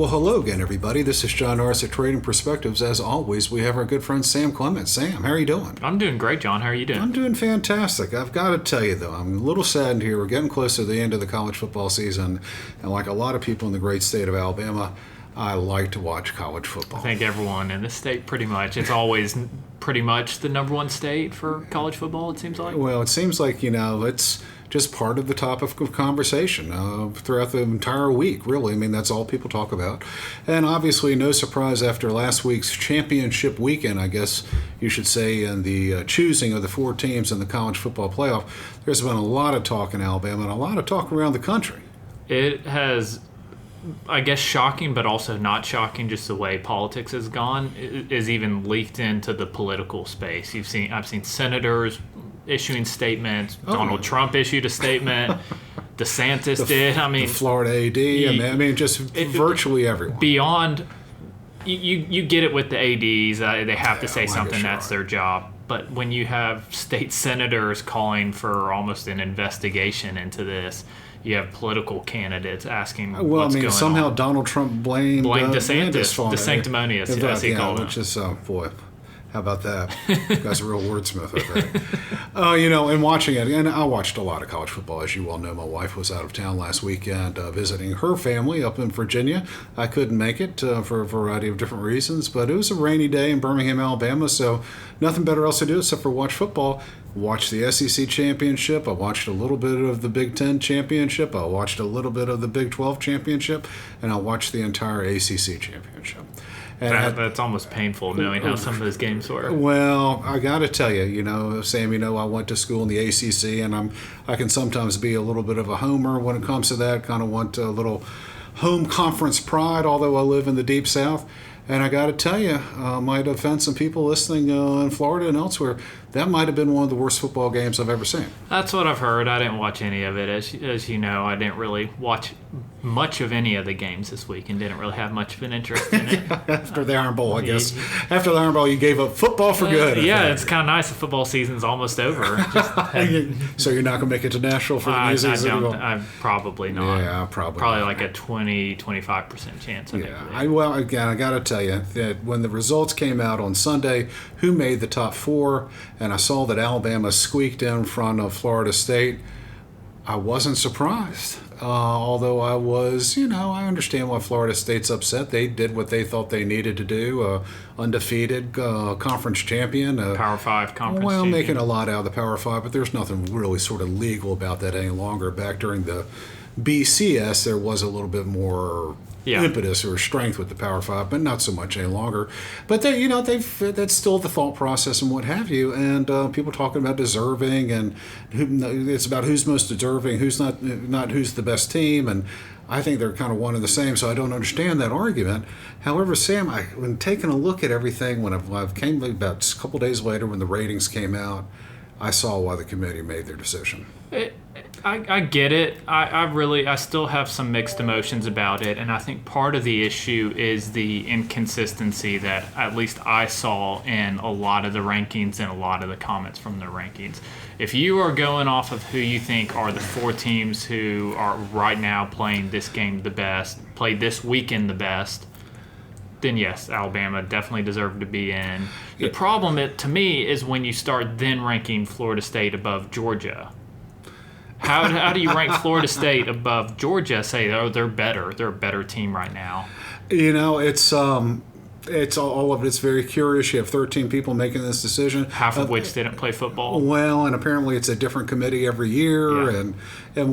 Well, hello again, everybody. This is John Norris at Trading Perspectives. As always, we have our good friend Sam Clements. Sam, how are you doing? I'm doing great, John. How are you doing? I'm doing fantastic. I've got to tell you, though, I'm a little saddened here. We're getting close to the end of the college football season, and like a lot of people in the great state of Alabama, I like to watch college football. I think everyone in this state pretty much. It's always pretty much the number one state for college football, it seems like. Well, it seems like, it's just part of the topic of conversation throughout the entire week, really. I mean, that's all people talk about. And obviously, no surprise after last week's championship weekend, I guess you should say, and the choosing of the 4 teams in the college football playoff, there's been a lot of talk in Alabama and a lot of talk around the country. It has, I guess, shocking, but also not shocking, just the way politics has gone, is even leaked into the political space. I've seen senators issuing statements. Donald Trump issued a statement. DeSantis did. I mean, the Florida AD. Just virtually everyone. Beyond, you get it with the ADs. They have to say something. That's their job. But when you have state senators calling for almost an investigation into this, you have political candidates asking what's going on. Somehow Donald Trump blamed DeSantis, the sanctimonious, as he called him. Which is, boy, how about that? You guys are a real wordsmith, I think. And watching it, and I watched a lot of college football. As you well know, my wife was out of town last weekend visiting her family up in Virginia. I couldn't make it for a variety of different reasons, but it was a rainy day in Birmingham, Alabama, so nothing better else to do except for watch football. Watched the SEC championship. I watched a little bit of the Big Ten championship. I watched a little bit of the Big 12 championship, and I watched the entire ACC championship. And that's almost painful knowing how some of those games were. Well, I got to tell you, Sam, I went to school in the ACC, and I can sometimes be a little bit of a homer when it comes to that. Kind of want a little home conference pride, although I live in the Deep South. And I got to tell you, might offend some people listening in Florida and elsewhere, that might have been one of the worst football games I've ever seen. That's what I've heard. I didn't watch any of it. As you know, I didn't really watch much of any of the games this week and didn't really have much of an interest in it. After the Iron Bowl, I guess. After the Iron Bowl, you gave up football for good. It's kind of nice the football season's almost over. So you're not going to make it to Nashville for the music? I'm probably not. Yeah, probably not. Like a 20-25% chance. I got to tell you that when the results came out on Sunday, who made the top 4, and I saw that Alabama squeaked in front of Florida State, I wasn't surprised. Although I was, I understand why Florida State's upset. They did what they thought they needed to do. Undefeated conference champion. Power 5 conference Well, champion. making a lot out of the Power 5, but there's nothing really sort of legal about that any longer. Back during the BCS, there was a little bit more impetus or strength with the Power 5, but not so much any longer. But that's still the thought process and what have you. And people talking about deserving, and it's about who's most deserving, who's not who's the best team. And I think they're kind of one and the same, so I don't understand that argument. However, Sam, when taking a look at everything, when I've came about a couple days later when the ratings came out, I saw why the committee made their decision. I get it. I still have some mixed emotions about it, and I think part of the issue is the inconsistency that at least I saw in a lot of the rankings and a lot of the comments from the rankings. If you are going off of who you think are the 4 teams who are right now playing this game the best, played this weekend the best, then yes, Alabama definitely deserved to be in. The problem, to me, is when you start then ranking Florida State above Georgia. How do you rank Florida State above Georgia? Say, they're better. They're a better team right now. It's all of it's very curious. You have 13 people making this decision, half of which didn't play football. Well, and apparently it's a different committee every year, and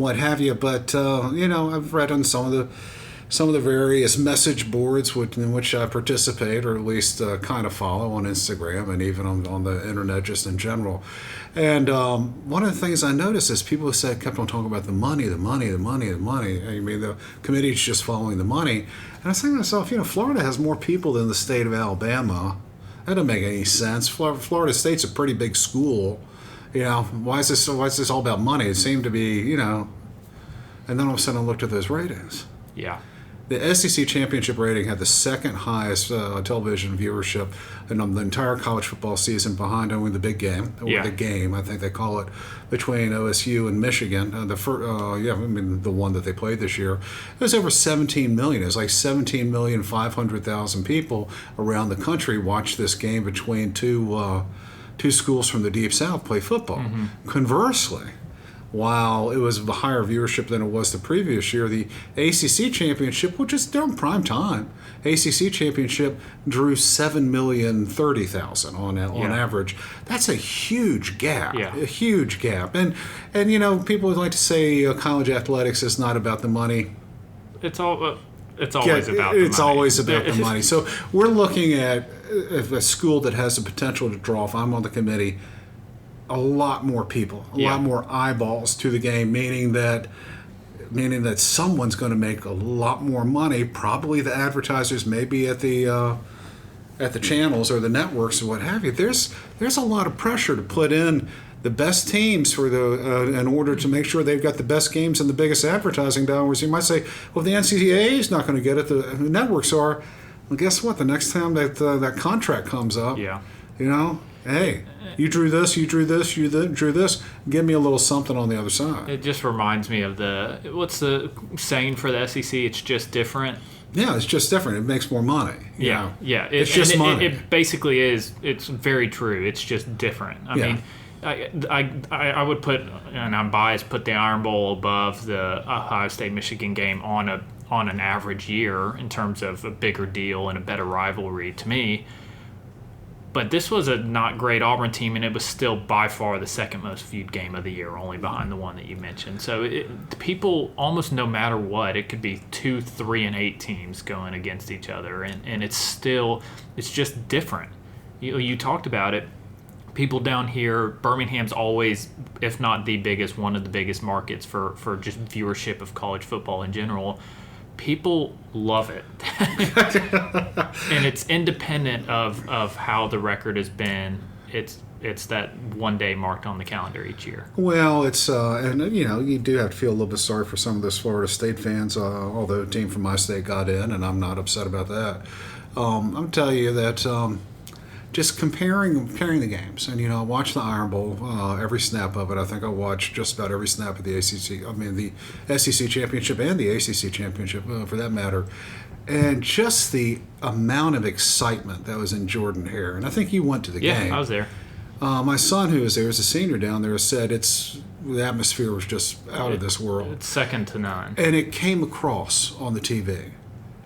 what have you. But I've read on some of the various message boards in which I participate, or at least kind of follow on Instagram and even on the internet just in general. And one of the things I noticed is people kept on talking about the money. I mean, the committee's just following the money. And I was thinking to myself, Florida has more people than the state of Alabama. That doesn't make any sense. Florida State's a pretty big school. Why is this all about money? It seemed to be, and then all of a sudden I looked at those ratings. Yeah. The SEC championship rating had the second highest television viewership in the entire college football season, behind only the big game, or the game, I think they call it, between OSU and Michigan. The one that they played this year. It was over 17 million. It was like 17,500,000 people around the country watched this game between two schools from the Deep South play football. Mm-hmm. Conversely, while it was a higher viewership than it was the previous year, the ACC championship, which is during prime time, ACC championship drew 7,030,000 on average. That's a huge gap. A huge gap. And people would like to say college athletics is not about the money. It's always about the money. It's always about the money. So we're looking at a school that has the potential to draw, if I'm on the committee, a lot more people, a lot more eyeballs to the game, meaning that someone's going to make a lot more money. Probably the advertisers, maybe at the channels or the networks or what have you. There's a lot of pressure to put in the best teams for in order to make sure they've got the best games and the biggest advertising dollars. You might say, well, if the NCAA is not going to get it, the networks are. Well, guess what? The next time that contract comes up, hey, you drew this, you drew this, you drew this. Give me a little something on the other side. It just reminds me of what's the saying for the SEC? It's just different. Yeah, it's just different. It makes more money. Yeah. It's just money. It basically is. It's very true. It's just different. I mean, I would put, and I'm biased, put the Iron Bowl above the Ohio State-Michigan game on an average year in terms of a bigger deal and a better rivalry to me. But this was a not great Auburn team, and it was still by far the second most viewed game of the year, only behind the one that you mentioned. So people, almost no matter what, it could be 2, 3, and 8 teams going against each other, and it's just different. You talked about it. People down here, Birmingham's always, if not the biggest, one of the biggest markets for just viewership of college football in general. People love it. And it's independent of how the record has been. It's that one day marked on the calendar each year. Well, it's you do have to feel a little bit sorry for some of those Florida State fans, although a team from my state got in, and I'm not upset about that. I'm telling you that just comparing the games, and I watched the Iron Bowl, every snap of it. I think I watched just about every snap of the the SEC championship and the ACC championship, for that matter, and just the amount of excitement that was in Jordan-Hare. And I think you went to the game. Yeah, I was there. My son, who was there, is a senior down there, said the atmosphere was just out of this world. It's second to none. And it came across on the TV.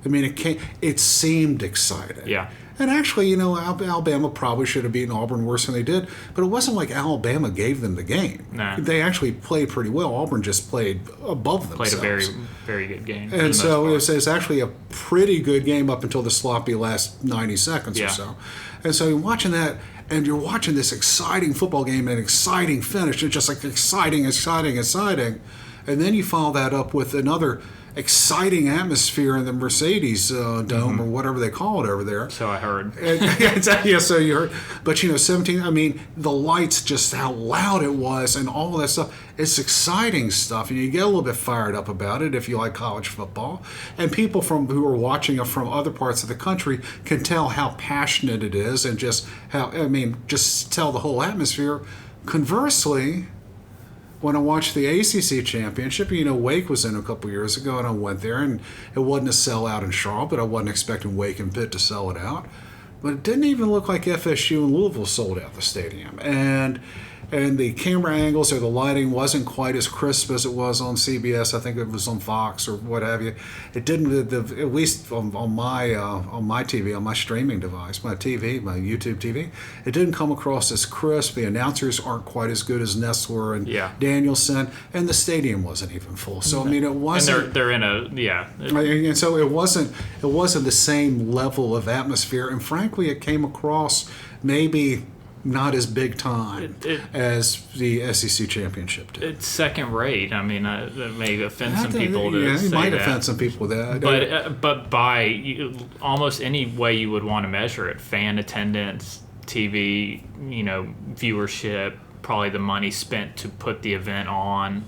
I mean, it seemed exciting. Yeah. And actually, Alabama probably should have beaten Auburn worse than they did, but it wasn't like Alabama gave them the game. No. They actually played pretty well. Auburn just played above themselves. Played a very, very good game. And so it's actually a pretty good game up until the sloppy last 90 seconds or so. And so you're watching that, and you're watching this exciting football game and an exciting finish. It's just like exciting. And then you follow that up with another exciting atmosphere in the Mercedes Dome, or whatever they call it over there. So I heard. Yeah, so you heard. But 17, I mean, the lights, just how loud it was and all that stuff. It's exciting stuff, and you get a little bit fired up about it if you like college football. And people who are watching it from other parts of the country can tell how passionate it is, and just just tell the whole atmosphere. Conversely, when I watched the ACC championship, Wake was in a couple years ago, and I went there, and it wasn't a sellout in Charlotte, but I wasn't expecting Wake and Pitt to sell it out. But it didn't even look like FSU and Louisville sold out the stadium. And the camera angles or the lighting wasn't quite as crisp as it was on CBS. I think it was on Fox or what have you. It didn't, at least on my TV, on my streaming device, my YouTube TV, it didn't come across as crisp. The announcers aren't quite as good as Nestler and Danielson, and the stadium wasn't even full. So it wasn't. And they're in And so it wasn't the same level of atmosphere. And frankly, it came across maybe not as big time as the SEC championship did. It's second rate. I mean, that may offend some people to say it might that. offend some people with that. But by almost any way you would want to measure it, fan attendance, TV, viewership, probably the money spent to put the event on,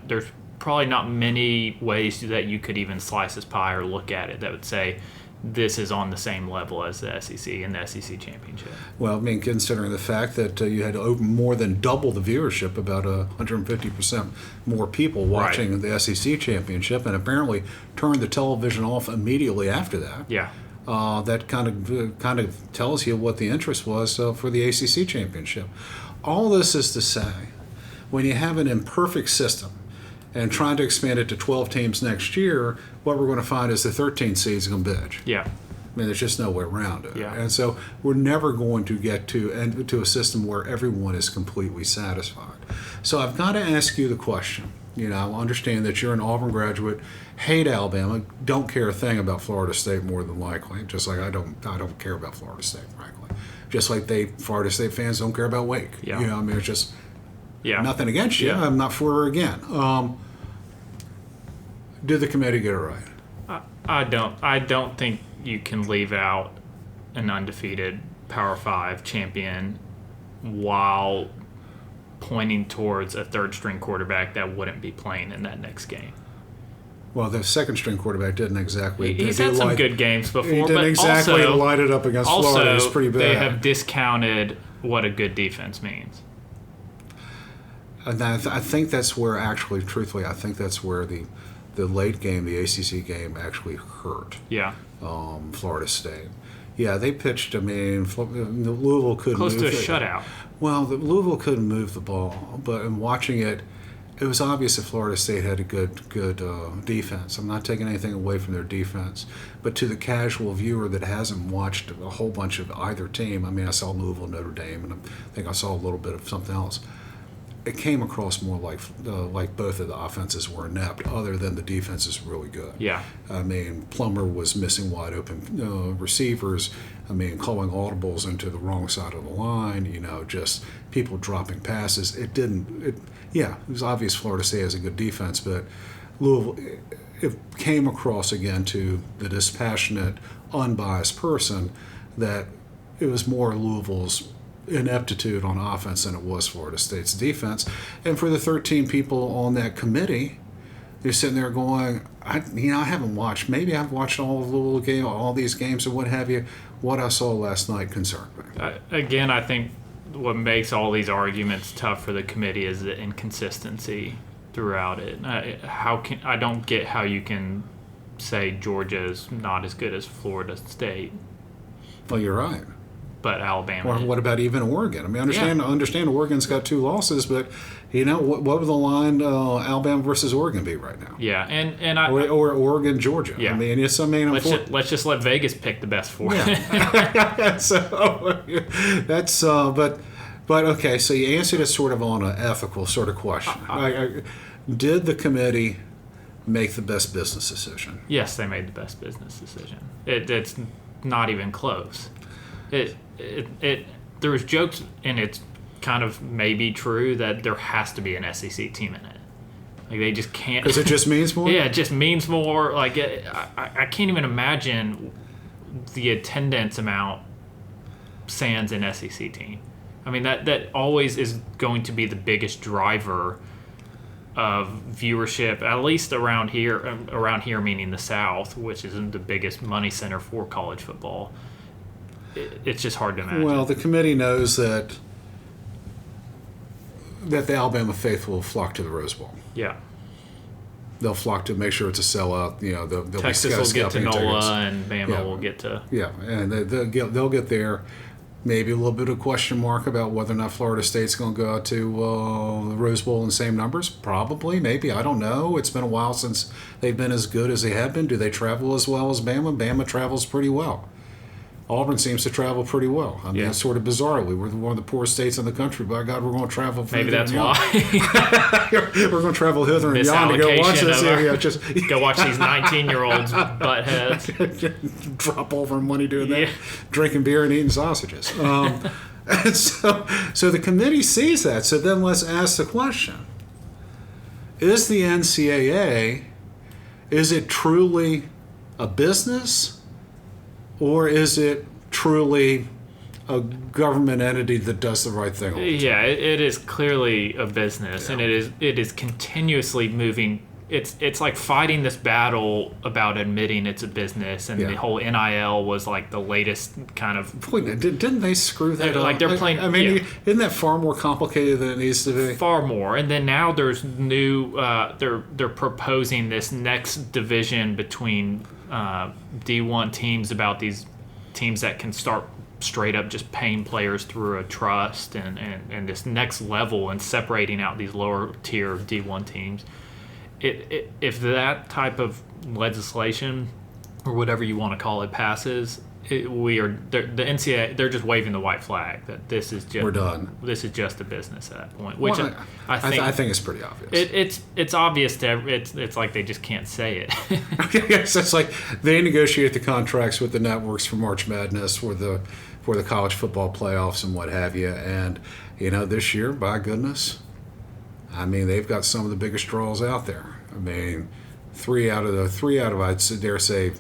there's probably not many ways that you could even slice this pie or look at it that would say this is on the same level as the SEC and the SEC championship. Well, I mean, considering the fact that you had more than double the viewership, about 150% more people watching the SEC championship, and apparently turned the television off immediately after that. Yeah. That kind of tells you what the interest was for the ACC championship. All this is to say, when you have an imperfect system and trying to expand it to 12 teams next year, what we're going to find is the 13 seeds are going to bitch. Yeah. I mean, there's just no way around it. Yeah. And so we're never going to get to a system where everyone is completely satisfied. So I've got to ask you the question. You know, understand that you're an Auburn graduate, hate Alabama, don't care a thing about Florida State more than likely, just like I don't care about Florida State, frankly. Just like Florida State fans don't care about Wake. Yeah. You know, I mean, it's just nothing against you. Yeah. I'm not for or again. Did the committee get it right? I don't think you can leave out an undefeated Power 5 champion while pointing towards a third-string quarterback that wouldn't be playing in that next game. Well, the second-string quarterback didn't exactly. He's had some good games before, he didn't but exactly also, light it up against Florida. It was pretty bad. They have discounted what a good defense means. And I think that's where, actually, truthfully, I think that's where the late game, the ACC game, actually hurt. Yeah. Florida State. Yeah, they pitched. I mean, Louisville couldn't close move to a it. shutout. Well, Louisville couldn't move the ball, but in watching it, it was obvious that Florida State had a good defense. I'm not taking anything away from their defense, but to the casual viewer that hasn't watched a whole bunch of either team, I mean, I saw Louisville, Notre Dame, and I think I saw a little bit of something else. It came across more like both of the offenses were inept, other than the defense is really good. Yeah. I mean, Plummer was missing wide open receivers. I mean, calling audibles into the wrong side of the line. You know, just people dropping passes. It was obvious Florida State has a good defense, but Louisville, it came across again to the dispassionate, unbiased person that it was more Louisville's ineptitude on offense than it was Florida State's defense. And for the 13 people on that committee, they're sitting there going, I haven't watched. Maybe I've watched all of Louisville game, all these games, or what have you. What I saw last night concerned me. Again, I think what makes all these arguments tough for the committee is the inconsistency throughout it. I don't get how you can say Georgia's not as good as Florida State. Well, you're right. But Alabama. Or what about even Oregon? I mean, understand Oregon's got 2 losses, but what would the line Alabama versus Oregon be right now? Yeah, or Oregon, Georgia. Yeah. I mean, let's just let Vegas pick the best 4. Yeah. So that's but okay. So you answered it sort of on an ethical sort of question. Did the committee make the best business decision? Yes, they made the best business decision. It's not even close. There was jokes, and it's kind of maybe true that there has to be an SEC team in it. Like they just can't. Because it just means more. Yeah, it just means more. Like I can't even imagine the attendance amount sans an SEC team. I mean that always is going to be the biggest driver of viewership, at least around here. Around here, meaning the South, which is the biggest money center for college football. It's just hard to imagine. Well, the committee knows that the Alabama faithful will flock to the Rose Bowl. Yeah. They'll flock to make sure it's a sellout. You know, they'll Texas will get to NOLA, and Bama will get to. Yeah, and they'll get there. Maybe a little bit of question mark about whether or not Florida State's going to go out to the Rose Bowl in the same numbers. Probably, maybe. I don't know. It's been a while since they've been as good as they have been. Do they travel as well as Bama? Bama travels pretty well. Auburn seems to travel pretty well. I mean, it's sort of bizarrely. We're one of the poorest states in the country. By God, we're going to travel. Maybe that's why. We're going to travel hither and yon to go watch this area. Just go watch these 19-year-olds butt heads. Drop all of our money doing that. Drinking beer and eating sausages. And so the committee sees that. So then let's ask the question. Is the NCAA, is it truly a business? Or is it truly a government entity that does the right thing all the time? Yeah, it is clearly a business, and it is continuously moving it's like fighting this battle about admitting it's a business, and the whole NIL was like the latest kind of. Didn't they screw that up? Like they're playing. I mean, isn't that far more complicated than it needs to be? Far more, and then now there's new. They're proposing this next division between D1 teams about these teams that can start straight up just paying players through a trust, and this next level, and separating out these lower tier D1 teams. If that type of legislation, or whatever you want to call it, passes, the NCAA, they're just waving the white flag that this is just, we're done. This is just a business at that point. Which I think it's pretty obvious. It's obvious to it's like they just can't say it. Yes, it's like they negotiate the contracts with the networks for March Madness, for the college football playoffs and what have you, and this year, by goodness. I mean, they've got some of the biggest draws out there. I mean, three out of I'd dare say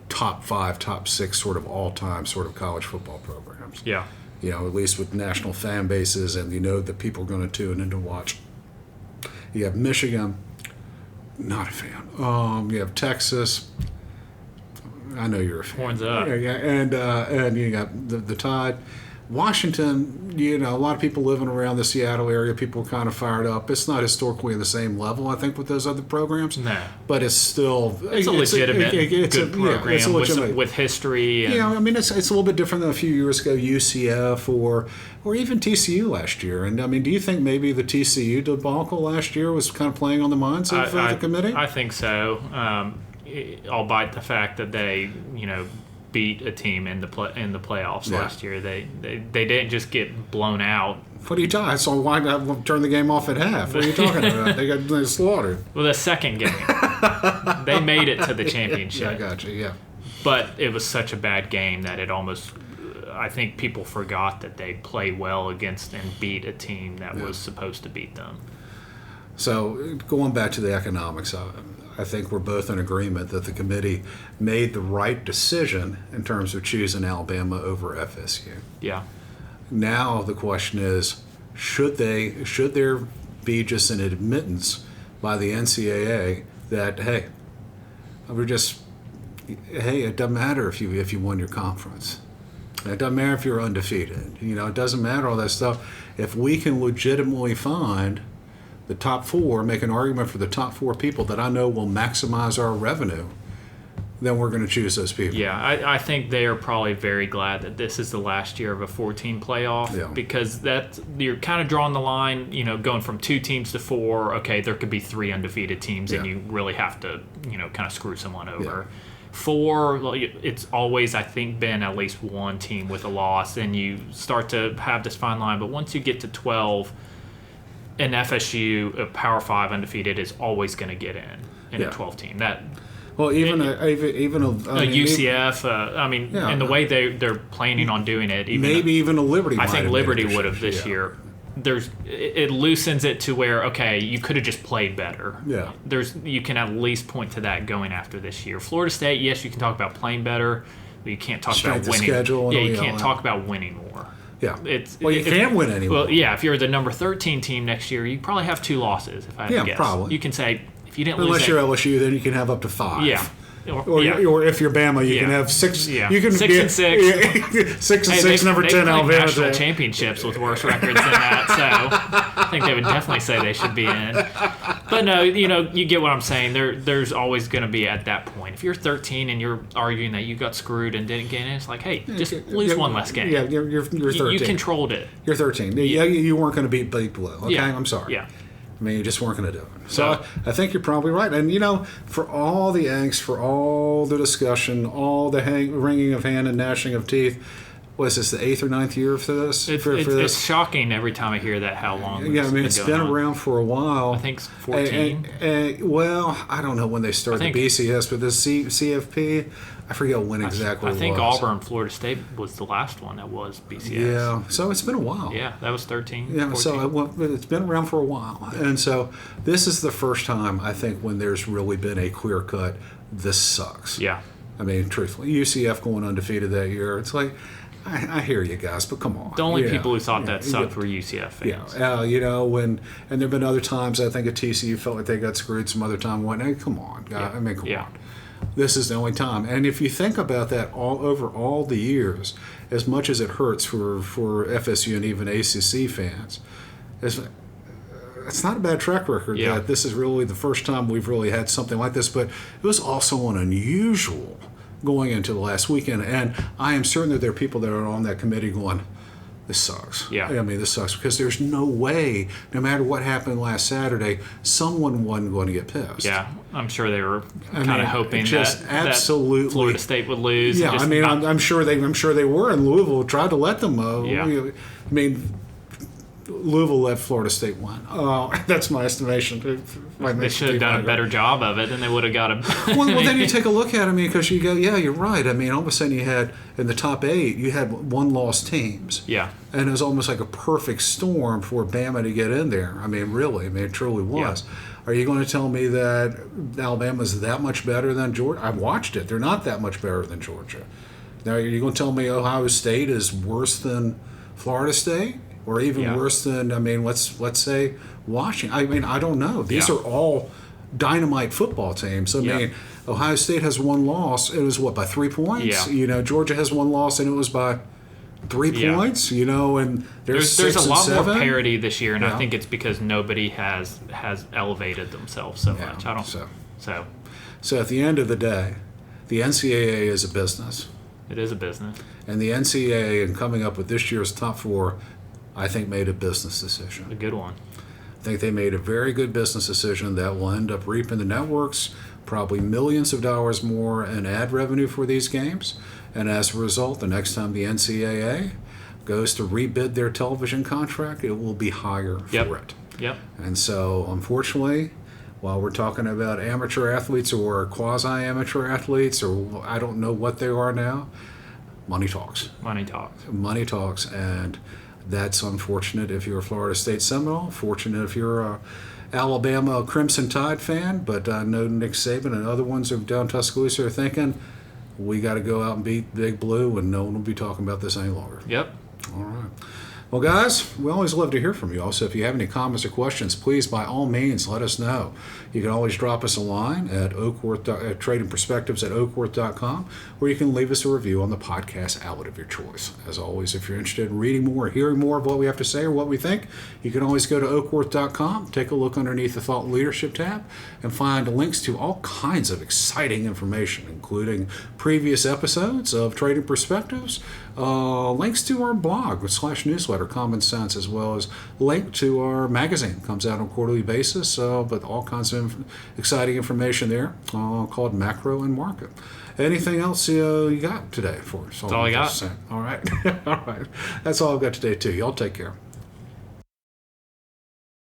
top 5, top 6 sort of all-time sort of college football programs. Yeah. At least with national fan bases, and that people are going to tune in to watch. You have Michigan, not a fan. You have Texas. I know you're a fan. Horns up. Yeah, and you got the Tide. Washington, a lot of people living around the Seattle area, people are kind of fired up. It's not historically the same level, I think, with those other programs. No. But it's still... It's a legitimate good program it's a legitimate, with history. And, I mean, it's a little bit different than a few years ago, UCF or even TCU last year. And, I mean, do you think maybe the TCU debacle last year was kind of playing on the minds of the committee? I think so. Albeit the fact that they, beat a team in the playoffs last year. They didn't just get blown out. What are you talking? So why not turn the game off at half? What are you talking about? They slaughtered. Well, the second game, they made it to the championship. Yeah, I got you. Yeah, but it was such a bad game that it almost. I think people forgot that they played well against and beat a team that was supposed to beat them. So going back to the economics of it. I think we're both in agreement that the committee made the right decision in terms of choosing Alabama over FSU. Yeah. Now the question is, should there be just an admittance by the NCAA that it doesn't matter if you won your conference. It doesn't matter if you're undefeated. It doesn't matter all that stuff. If we can legitimately find the top 4, make an argument for the top 4 people that I know will maximize our revenue, then we're going to choose those people. Yeah, I think they are probably very glad that this is the last year of a 14 playoff because you're kind of drawing the line, going from 2 teams to 4. Okay, there could be 3 undefeated teams, and you really have to, kind of screw someone over. 4, it's always, I think, been at least 1 team with a loss, and you start to have this fine line. But once you get to 12, an FSU, a Power 5 undefeated, is always going to get in a 12 team. Even a UCF. And the way they're planning on doing it, even a Liberty. I think Liberty would have this year. It loosens it to where you could have just played better. Yeah. You can at least point to that going after this year. Florida State, yes, you can talk about playing better, but you can't talk about winning. You can't talk about winning more. Yeah. You can't win anymore. Well, if you're the number 13 team next year, you probably have 2 losses. If I had to guess. Probably. You can say if you didn't lose. Unless you're LSU, then you can have up to 5. Yeah. Or if you're Bama, you can have 6. Yeah. You can 6 and 6. 6 and 6. Number 10 Alabama. National championships with worse records than that. So I think they would definitely say they should be in. But no, you get what I'm saying. There's always going to be at that point. If you're 13 and you're arguing that you got screwed and didn't get in, it's like, hey, just lose one less game. Yeah, you're 13. You controlled it. You're 13. You weren't going to beat below. Okay, yeah. I'm sorry. Yeah. I mean, you just weren't going to do it. So I think you're probably right. And, for all the angst, for all the discussion, all the wringing of hand and gnashing of teeth, was this the 8th or 9th year for this? It's shocking every time I hear that how long it's been around for a while. I think 14. Well, I don't know when they started the BCS, but the CFP, I forget when exactly it was. I think Auburn, Florida State was the last one that was BCS. Yeah, so it's been a while. Yeah, that was 13. Yeah, 14. so it's been around for a while. And so this is the first time, I think, when there's really been a clear-cut, this sucks. Yeah. I mean, truthfully, UCF going undefeated that year, it's like, I hear you guys, but come on. The only people who thought that sucked were UCF fans. Yeah, and there have been other times I think at TCU felt like they got screwed. Some other time went, hey, come on, guys. I mean, come on. This is the only time. And if you think about that all over all the years, as much as it hurts for FSU and even ACC fans, it's not a bad track record that this is really the first time we've really had something like this, but it was also an unusual going into the last weekend. And I am certain that there are people that are on that committee going, this sucks. Yeah. I mean, this sucks because there's no way, no matter what happened last Saturday, someone wasn't going to get pissed. Yeah, I'm sure they were kind of hoping just that absolutely Florida State would lose. Yeah, I'm sure they were, and Louisville tried to let them. Yeah. I mean, Louisville let Florida State win. That's my estimation. They should have done a better job of it, and they would have got a. well, then you take a look at it, because you go, yeah, you're right. I mean, all of a sudden you had, in the top 8, you had one-loss teams. Yeah. And it was almost like a perfect storm for Bama to get in there. I mean, really. I mean, it truly was. Yeah. Are you going to tell me that Alabama's that much better than Georgia? I've watched it. They're not that much better than Georgia. Now, are you going to tell me Ohio State is worse than Florida State? Or even worse than, let's say Washington. I mean, I don't know. These are all dynamite football teams. I mean, Ohio State has one loss. It was, by 3 points? Yeah. Georgia has one loss, and it was by 3 points, and there's a lot 7. more parity this year, and I think it's because nobody has elevated themselves so much. I don't. So at the end of the day, the NCAA is a business. It is a business. And the NCAA, in coming up with this year's top 4, I think made a business decision. A good one. I think they made a very good business decision that will end up reaping the networks probably millions of dollars more in ad revenue for these games. And as a result, the next time the NCAA goes to rebid their television contract, it will be higher for it. Yep. And so, unfortunately, while we're talking about amateur athletes or quasi-amateur athletes, or I don't know what they are now, money talks. Money talks. Money talks, and that's unfortunate if you're a Florida State Seminole, fortunate if you're a Alabama Crimson Tide fan, but I know Nick Saban and other ones down Tuscaloosa are thinking, we got to go out and beat Big Blue, and no one will be talking about this any longer. Yep. All right. Well, guys, we always love to hear from you. Also, if you have any comments or questions, please, by all means, let us know. You can always drop us a line at tradingperspectives@oakworth.com, or you can leave us a review on the podcast outlet of your choice. As always, if you're interested in reading more or hearing more of what we have to say or what we think, you can always go to oakworth.com, take a look underneath the Thought Leadership tab, and find links to all kinds of exciting information, including previous episodes of Trading Perspectives, links to our blog /newsletter, Common Sense, as well as link to our magazine. It comes out on a quarterly basis, but all kinds of exciting information there called Macro and Market. Anything else you got today for us? That's all I got. All right. All right. That's all I've got today, too. Y'all take care.